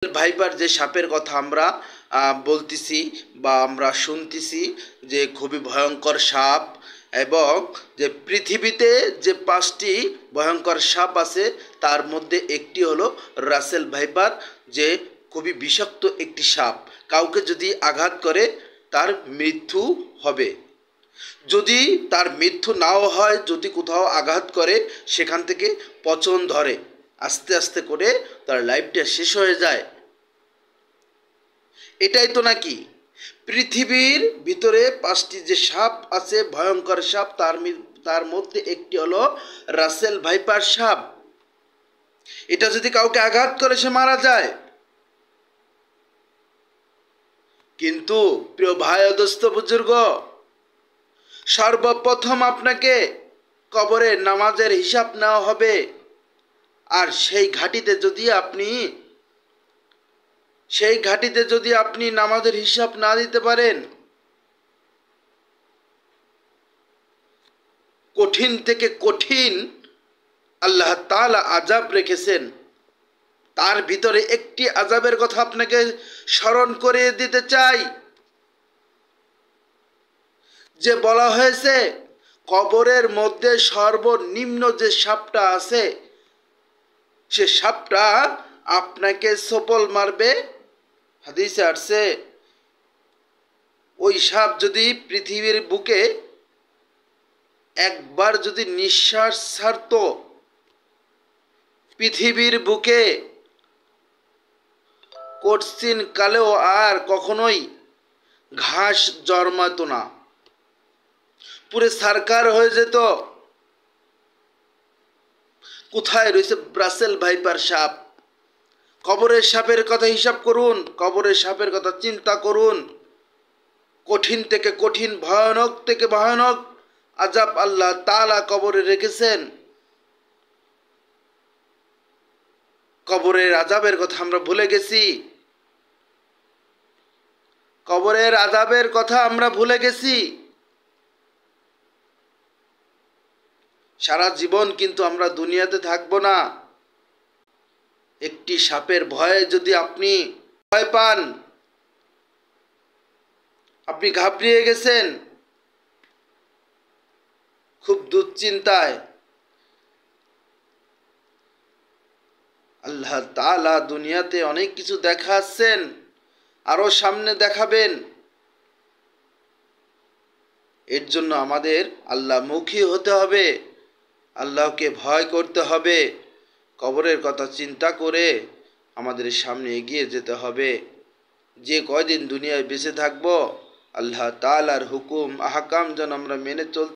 Viper যে সাপের কথা আমরা বলতেছি বা আমরা শুনতেছি যে খুবই ভয়ঙ্কর সাপ, এবং যে পৃথিবীতে যে 5টি ভয়ঙ্কর সাপ আছে তার মধ্যে একটি হলো রাসেল ভাইপার, যে খুবই বিষাক্ত একটি সাপ। কাউকে যদি আঘাত করে তার মৃত্যু হবে। যদি তার মৃত্যু নাও হয়, যদি কোথাও আঘাত করে সেখান থেকে পচন ধরে, আস্তে আস্তে করে তার লাইফটা শেষ হয়ে যায়। এটাই তো নাকি পৃথিবীর ভিতরে 5টি যে সাপ আছে ভয়ঙ্কর সাপ, তার মধ্যে একটি হলো রাসেল ভাইপার সাপ। এটা যদি কাউকে আঘাত করে সে মারা যায়। কিন্তু প্রিয় ভাই ও দোস্ত বুজুর্গ, সর্বপ্রথম আপনাকে কবরের নামাজের হিসাব নেওয়া হবে। আর সেই ঘাটিতে যদি আপনি নামাজের হিসাব না দিতে পারেন, কঠিন থেকে কঠিন আল্লাহ তাআলা আযাব রেখেছেন। তার ভিতরে একটি আযাবের কথা আপনাকে স্মরণ করিয়ে দিতে চাই, যে বলা হয়েছে কবরের মধ্যে সর্বনিম্ন যে সাপটা আছে সে সাপটা আপনাকে সপল মারবে। হাদিসে আসছে ওই সাপ যদি পৃথিবীর বুকে একবার যদি নিঃশ্বাস ছাড়ত, পৃথিবীর বুকে কঠিন কালেও আর কখনোই ঘাস জন্মাতো না, পুরো সারকার হয়ে যেত। কোথায় রয়েছে রাসেল ভাইপার সাপ? কবরের সাপের কথা হিসাব করুন, কবরের সাপের কথা চিন্তা করুন। কঠিন থেকে কঠিন, ভয়ানক থেকে ভয়ানক আযাব আল্লাহ তাআলা কবরে রেখেছেন। কবরের আযাবের কথা আমরা ভুলে গেছি, কবরের আযাবের কথা আমরা ভুলে গেছি। সারা জীবন কিন্তু আমরা দুনিয়াতে থাকবো না। একটি সাপের ভয়ে যদি আপনি ভয় পান, আপনি ঘাবড়িয়ে গেছেন, খুব দুশ্চিন্তায়, আল্লাহ তাআলা দুনিয়াতে অনেক কিছু দেখাচ্ছেন, আরো সামনে দেখাবেন। এর জন্য আমাদের আল্লাহমুখী হতে হবে, আল্লাহকে ভয় করতে হবে, কবরের কথা চিন্তা করে আমাদের সামনে এগিয়ে যেতে হবে। যে কয়দিন দুনিয়ায় বেঁচে থাকবো, আল্লাহ তাআলার হুকুম আহকাম যেন আমরা মেনে চলতে